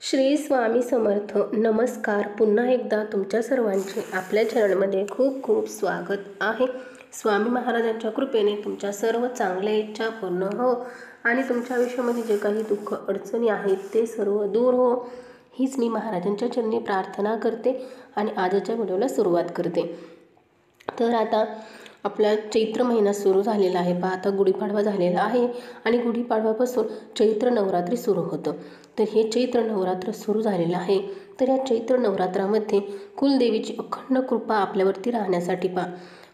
श्री स्वामी समर्थ. नमस्कार. पुन्हा एकदा तुमच्या सर्वांचे आपल्या चॅनलमध्ये खूप खूप स्वागत आहे. स्वामी महाराजांच्या कृपेने तुमच्या सर्व चांगल्या इच्छा पूर्ण हो आणि तुमच्या आयुष्यामध्ये जे काही दुःख अडचणी आहेत ते सर्व दूर हो, हीच मी महाराजांच्या चरणी प्रार्थना करते आणि आजच्या व्हिडिओला सुरुवात करते. तर आता आपला चैत्र महिना सुरू झालेला आहे. आता गुढीपाडवा झालेला आहे आणि गुढीपाडव्यापासून चैत्र नवरात्री सुरू होतं. तर हे चैत्र नवरात्र सुरू झालेलं आहे. तर या चैत्र नवरात्रामध्ये कुलदेवीची अखंड कृपा आपल्यावरती राहण्यासाठी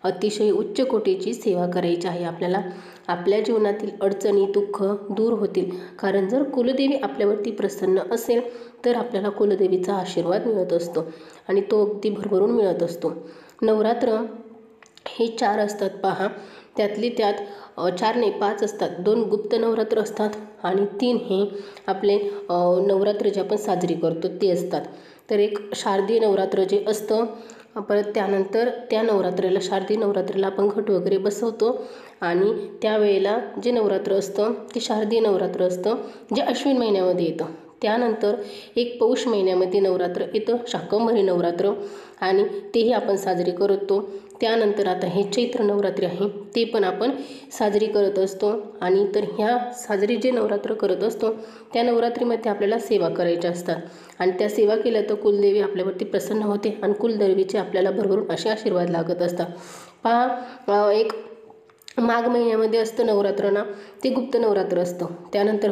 अतिशय उच्च कोटीची सेवा करायची आहे. आपल्याला आपल्या जीवनातील अडचणी दुःख दूर होतील. कारण जर कुलदेवी आपल्यावरती प्रसन्न असेल तर आपल्याला कुलदेवीचा आशीर्वाद मिळत असतो आणि तो अगदी भरभरून मिळत असतो. नवरात्र हे 4 असतात पहा. त्यातली त्यात 4 नाही 5 असतात. 2 गुप्त नवरात्र असतात आणि 3 हे आपले नवरात्र जे आपण साजरी करतो ते असतात. तर एक शारदीय नवरात्र जे असतं, परत त्यानंतर त्या नवरात्रीला शारदीय नवरात्रीला आपण घट वगैरे बसवतो आणि त्यावेळेला जे नवरात्र असतं ते शारदीय नवरात्र असतं जे अश्विन महिन्यामध्ये येतं. त्यानंतर एक पौष महिन्यामध्ये नवरात्र येतं, शाकंभरी नवरात्र, आणि तेही आपण साजरी करतो. त्यानंतर आता हे चैत्र नवरात्री आहे ते पण आपण साजरी करत असतो. आणि तर ह्या साजरी जे नवरात्र करत असतो त्या नवरात्रीमध्ये आपल्याला सेवा करायच्या असतात आणि त्या सेवा केल्या तर कुलदेवी आपल्यावरती प्रसन्न होते आणि कुलदेवीचे आपल्याला भरभरून असे आशीर्वाद लागत असतात. पहा, एक माघ महिन्यामध्ये असतं नवरात्र ना, ते गुप्त नवरात्र असतं. त्यानंतर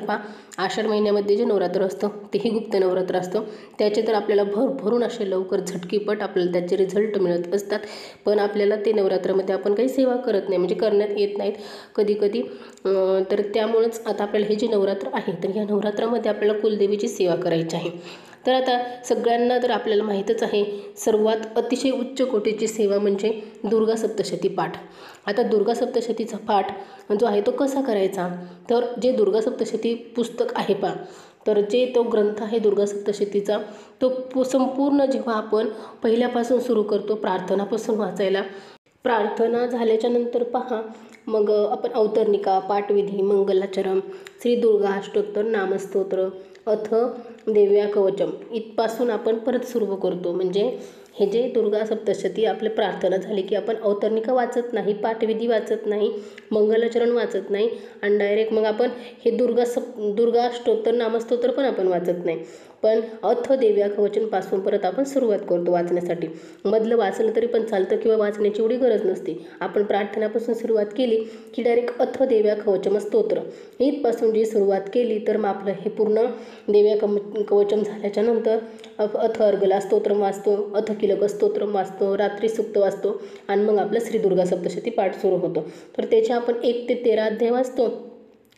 आषाढ महिन्यामध्ये जे नवरात्र असतं तेही गुप्त नवरात्र असतं. त्याचे तर आपल्याला भरभरून असे लवकर झटकीपट आपल्याला त्याचे रिझल्ट मिळत असतात. पण आपल्याला ते नवरात्रामध्ये आपण काही सेवा करत नाही, म्हणजे करण्यात येत नाहीत कधी कधी. तर त्यामुळेच आता आपल्याला हे जे नवरात्र आहे तर ह्या नवरात्रामध्ये आपल्याला कुलदेवीची सेवा करायची आहे. तर आता सगळ्यांना तर आपल्याला माहीतच आहे, सर्वात अतिशय उच्च कोटीची सेवा म्हणजे दुर्गा सप्तशती पाठ. आता दुर्गा सप्तशतीचा पाठ जो आहे तो कसा करायचा, तर जे दुर्गा सप्तशती पुस्तक आहे तर जे तो ग्रंथ आहे दुर्गा सप्तशतीचा, तो संपूर्ण जेव्हा आपण पहिल्यापासून सुरू करतो प्रार्थनापासून वाचायला, प्रार्थना झाल्याच्या नंतर मग आपण अवतरणिका, पाठविधी, मंगलाचरण, श्री दुर्गा अष्टोत्तर, नामस्तोत्र, अथ देव्या कवचम इथपासून आपण परत सुरू करतो. म्हणजे हे जे दुर्गा सप्तशती आपली प्रार्थना झाली की आपण अवतरणिका वाचत नाही, पाठविधी वाचत नाही, मंगलाचरण वाचत नाही आणि डायरेक्ट मग आपण हे दुर्गा अष्टोत्तर, नामस्तोत्र पण आपण वाचत नाही, पण अथ देव्या कवचनपासून परत आपण सुरुवात करतो वाचण्यासाठी. मधलं वाचलं तरी पण चालतं किंवा वाचण्याची एवढी गरज नसते. आपण प्रार्थनापासून सुरुवात केली की डायरेक्ट अथ देव्या कवचम स्तोत्र इथपासून जी सुरुवात केली तर मग आपलं हे पूर्ण देव्या कवचम झाल्याच्या नंतर अथ अर्गला स्तोत्रम वाचतो, अथ किलक स्तोत्रम वाचतो, रात्री सुक्त वाचतो आणि मग आपलं श्री दुर्गा सप्तशती पाठ सुरू होतो. तर त्याचे आपण 1 ते 13 अध्याय वाचतो.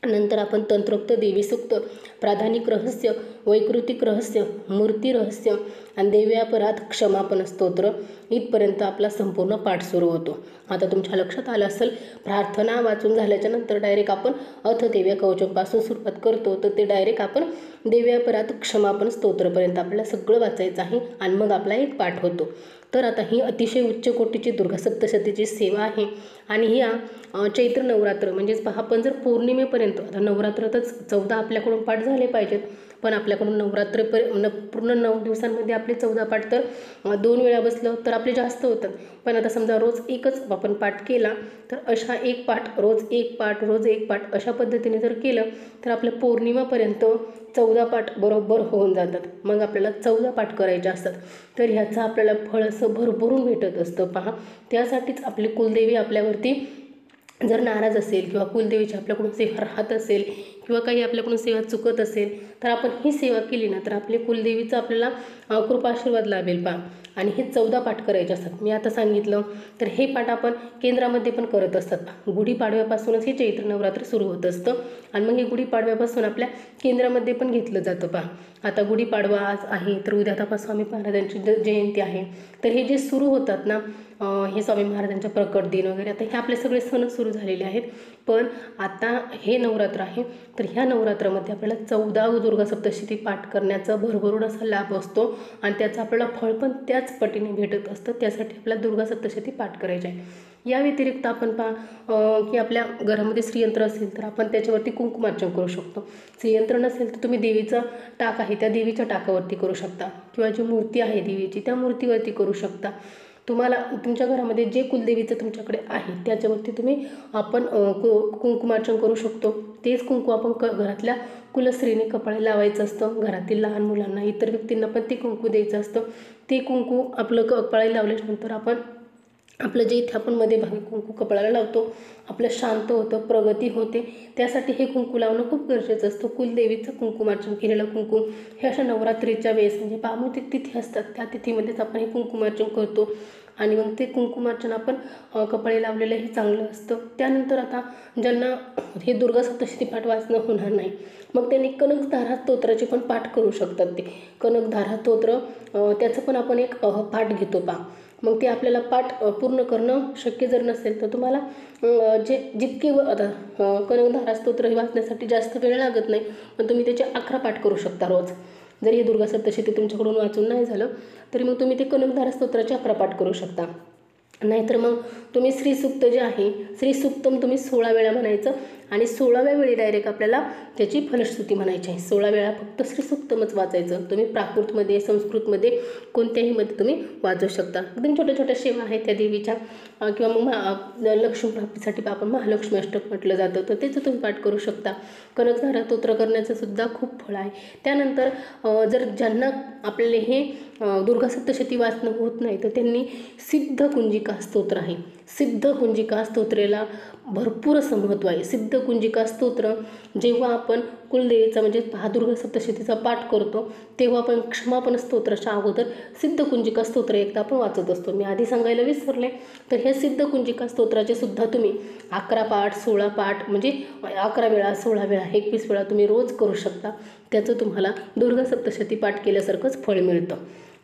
नंतर आपण तंत्रोक्त देवी सूक्त, प्राधानिक रहस्य, वैकृतिक रहस्य, मूर्ती रहस्य आणि देव्यापराध क्षमापन स्तोत्र इथपर्यंत आपला संपूर्ण पाठ सुरू होतो. आता तुमच्या लक्षात आलं असेल, प्रार्थना वाचून झाल्याच्या नंतर डायरेक्ट आपण अथ देव्या कवचमपासून सुरुवात करतो, तर ते डायरेक्ट आपण देव्यापराध क्षमापन स्तोत्रपर्यंत आपल्याला सगळं वाचायचं आहे आणि मग आपला एक पाठ होतो. तर आता ही अतिशय उच्च कोटीची दुर्गा सप्तशतीची सेवा आहे आणि ह्या चैत्र नवरात्र म्हणजेच आपण जर पौर्णिमेपर्यंत, आता नवरात्रातच 14 आपल्याकडून पाठ झाले पाहिजेत, पण आपल्याकडून पूर्ण 9 दिवसांमध्ये आपले 14 पाठ तर 2 वेळा बसलं तर आपले जास्त होतात. पण आता समजा रोज एकच आपण पाठ केला तर अशा एक पाठ रोज एक पाठ रोज एक पाठ अशा पद्धतीने जर केलं तर आपल्या पौर्णिमापर्यंत 14 पाठ बरोबर होऊन जातात. मग आपल्याला 14 पाठ करायचे असतात. तर ह्याचं आपल्याला फळ असं भरभरून भेटत असतं पहा. त्यासाठीच आपली कुलदेवी आपल्यावरती जर नाराज असेल किंवा कुलदेवीची आपल्याकडून सेवा राहत असेल किंवा काही आपल्याकडून सेवा चुकत असेल तर आपण ही सेवा केली ना तर आपल्या कुलदेवीचा आपल्याला कृपा आशीर्वाद लाभेल आणि हे 14 पाठ करायचे असतात. मी आता सांगितलं तर हे पाठ आपण केंद्रामध्ये पण करत असतात. गुढीपाडव्यापासूनच हे चैत्र नवरात्र सुरू होत असतं आणि मग हे गुढीपाडव्यापासून आपल्या केंद्रामध्ये पण घेतलं जातं आता गुढीपाडवा आज आहे तर उद्या आता स्वामी महाराजांची जयंती आहे. तर हे जे सुरू होतात ना, हे स्वामी महाराजांच्या प्रकट दिन वगैरे, आता हे आपले सगळे सण सुरू झालेले आहेत. पण आता हे नवरात्र आहे तर ह्या नवरात्रामध्ये आपल्याला 14 दुर्गा सप्तशती पाठ करण्याचा भरभरून असा लाभ असतो आणि त्याचं आपल्याला फळ पण त्याच पटीने भेटत असतं. त्यासाठी आपल्याला दुर्गा सप्तशती पाठ करायचे आहे. या व्यतिरिक्त आपण की आपल्या घरामध्ये श्रीयंत्र असेल तर आपण त्याच्यावरती कुंकुमार्चन करू शकतो. श्रीयंत्र नसेल तर तुम्ही देवीचं टाक आहे त्या देवीच्या टाकावरती करू शकता किंवा जी मूर्ती आहे देवीची त्या मूर्तीवरती करू शकता. तुम्हाला तुमच्या घरामध्ये जे कुलदेवीचं तुमच्याकडे आहे त्याच्यावरती तुम्ही आपण कुंकुमार्चन करू शकतो. तेच कुंकू आपण घरातल्या कुलस्त्रीने कपाळी लावायचं असतं. घरातील लहान मुलांना इतर व्यक्तींना पण ते कुंकू द्यायचं असतं. ते कुंकू आपलं कपाळी लावल्यानंतर आपलं जे इथे आपण मध्ये भागी कुंकू कपाळाला लावतो आपलं शांत होतं, प्रगती होते. त्यासाठी हे कुंकू लावणं खूप गरजेचं असतं. कुलदेवीचं कुंकुमार्चन केलेलं कुंकू हे अशा नवरात्रीच्या वेळेस म्हणजे पामुतिक तिथी असतात त्या तिथीमध्येच आपण हे कुंकुमार्चन करतो आणि मग ते कुंकुमार्चन आपण कपाळी लावलेलं हे चांगलं असतं. त्यानंतर आता ज्यांना हे दुर्गा सप्तशती पाठ वाचणं होणार नाही मग त्यांनी कनकधारा स्तोत्राचे पण पाठ करू शकतात. ते कनकधारा स्तोत्र त्याचं पण आपण एक पाठ घेतो मग ते आपल्याला पाठ पूर्ण करणं शक्य जर नसेल तर तुम्हाला जितके आता कनकधारा स्तोत्र हे वाचण्यासाठी जास्त वेळ लागत नाही पण तुम्ही त्याचे 11 पाठ करू शकता रोज. जरी हे दुर्गा सप्तशती तुमच्याकडून वाचून नाही झालं तरी मग तुम्ही ते कनकधारा स्तोत्राचे 11 पाठ करू शकता. नाहीतर मग तुम्ही श्रीसूक्त जे आहे श्रीसूक्तम तुम्ही 16 वेळा म्हणायचं आणि 16व्या वेळी डायरेक्ट आपल्याला त्याची फलश्रुती म्हणायची आहे. 16 वेळा फक्त श्रीसूक्तमच वाचायचं. तुम्ही प्राकृतमध्ये संस्कृतमध्ये कोणत्याहीमध्ये तुम्ही वाचू शकता. एकदम छोट्या छोट्या सेवा आहेत त्या देवीच्या किंवा मग लक्ष्मी प्राप्तीसाठी आपण महालक्ष्मी अष्टक म्हटलं जातं तर त्याचं तुम्ही पाठ करू शकता. कनकधारा स्तोत्र करण्याचं सुद्धा खूप फळ आहे. त्यानंतर जर ज्यांना आपल्याला हे दुर्गा सप्तशती वाचणं होत नाही तर त्यांनी सिद्धकुंजिका स्तोत्र आहे. सिद्धकुंजिका स्तोत्रेला भरपूर असं महत्त्व आहे. सिद्धकुंजिका स्तोत्र जेव्हा आपण कुलदेवीचा म्हणजे दुर्गा सप्तशतीचा पाठ करतो तेव्हा आपण क्षमापण स्तोत्राच्या अगोदर सिद्धकुंजिका स्तोत्र एकदा आपण वाचत असतो. मी आधी सांगायला विसरले तर हे सिद्धकुंजिका स्तोत्राचे सुद्धा तुम्ही 11 पाठ 16 पाठ म्हणजे 11 वेळा 16 वेळा 21 वेळा तुम्ही रोज करू शकता. त्याचं तुम्हाला दुर्गा सप्तशती पाठ केल्यासारखंच फळ मिळतं.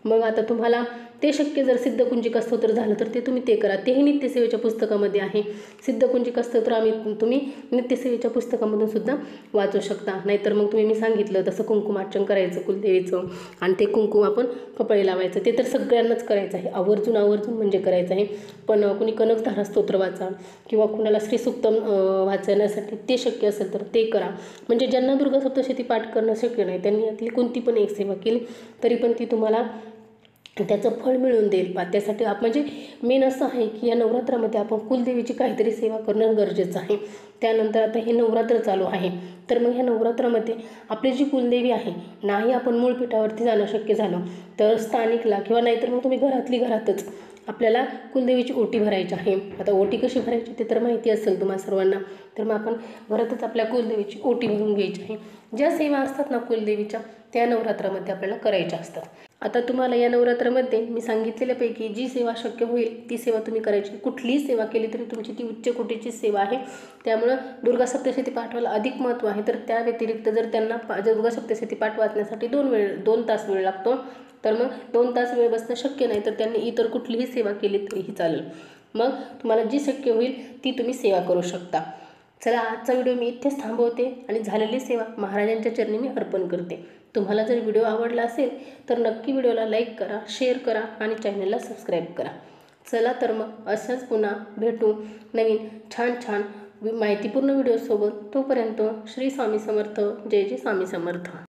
मग आता तुम्हाला ते शक्य जर सिद्धकुंजिका स्तोत्र झालं तर ते तुम्ही ते करा. तेही नित्यसेवेच्या पुस्तकामध्ये आहे. सिद्धकुंजिका स्तोत्र तुम्ही नित्यसेवेच्या पुस्तकामधून सुद्धा वाचू शकता. नाहीतर मग मी सांगितलं तसं कुंकुमार्चन करायचं कुलदेवीचं आणि ते कुंकू आपण कपाळी लावायचं. ते तर सगळ्यांनाच करायचं आहे. आवर्जून म्हणजे करायचं आहे. पण कुणी कनकधारा स्तोत्र वाचा किंवा कुणाला श्रीसूक्तम वाचण्यासाठी ते शक्य असेल तर ते करा. म्हणजे ज्यांना दुर्गा सप्तशती पाठ करणं शक्य नाही त्यांनी यातली कोणती पण एक सेवा केली तरी पण ती तुम्हाला त्याचं फळ मिळून देईल. त्यासाठी म्हणजे मेन असं आहे की या नवरात्रामध्ये आपण कुलदेवीची काहीतरी सेवा करणं गरजेचं आहे. त्यानंतर आता हे नवरात्र चालू आहे तर मग ह्या नवरात्रामध्ये आपली जी कुलदेवी आहे नाही आपण मूळपीठावरती जाणं शक्य झालं तर स्थानिकला किंवा नाहीतर मग तुम्ही घरातच आपल्याला कुलदेवीची ओटी भरायची आहे. आता ओटी कशी भरायची ते तर माहिती असेल तुम्हा सर्वांना. तर मग आपण घरातच आपल्या कुलदेवीची ओटी भरून घ्यायची आहे. ज्या सेवा असतात ना कुलदेवीच्या त्या नवरात्रामध्ये आपल्याला करायच्या असतात. आता तुम्हाला या नवरात्रामध्ये मी सांगितलेल्यापैकी जी सेवा शक्य होईल ती सेवा तुम्ही करायची. कुठलीही सेवा केली तरी तुमची ती उच्च कोटीची सेवा आहे. त्यामुळं दुर्गा सप्तशती पाठवायला अधिक महत्त्व आहे. तर त्या व्यतिरिक्त जर त्यांना दुर्गा सप्तशती पाठ वाचण्यासाठी 2 तास वेळ लागतो तर मग 2 तास वेळ बसणं शक्य नाही तर त्यांनी इतर कुठलीही सेवा केली तरीही चालेल. मग तुम्हाला जी शक्य होईल ती तुम्ही सेवा करू शकता. चला आजचा व्हिडिओ मी इथेच थांबवते आणि झालेली सेवा महाराजांच्या चरणी मी अर्पण करते. तुम्हाला जर व्हिडिओ आवडला असेल तर नक्की व्हिडिओला लाईक करा, शेअर करा आणि चॅनलला सबस्क्राईब करा. चला तर मग अशाच पुन्हा भेटू नवीन छान माहितीपूर्ण व्हिडिओसोबत. तोपर्यंत श्री स्वामी समर्थ. जय जय स्वामी समर्थ.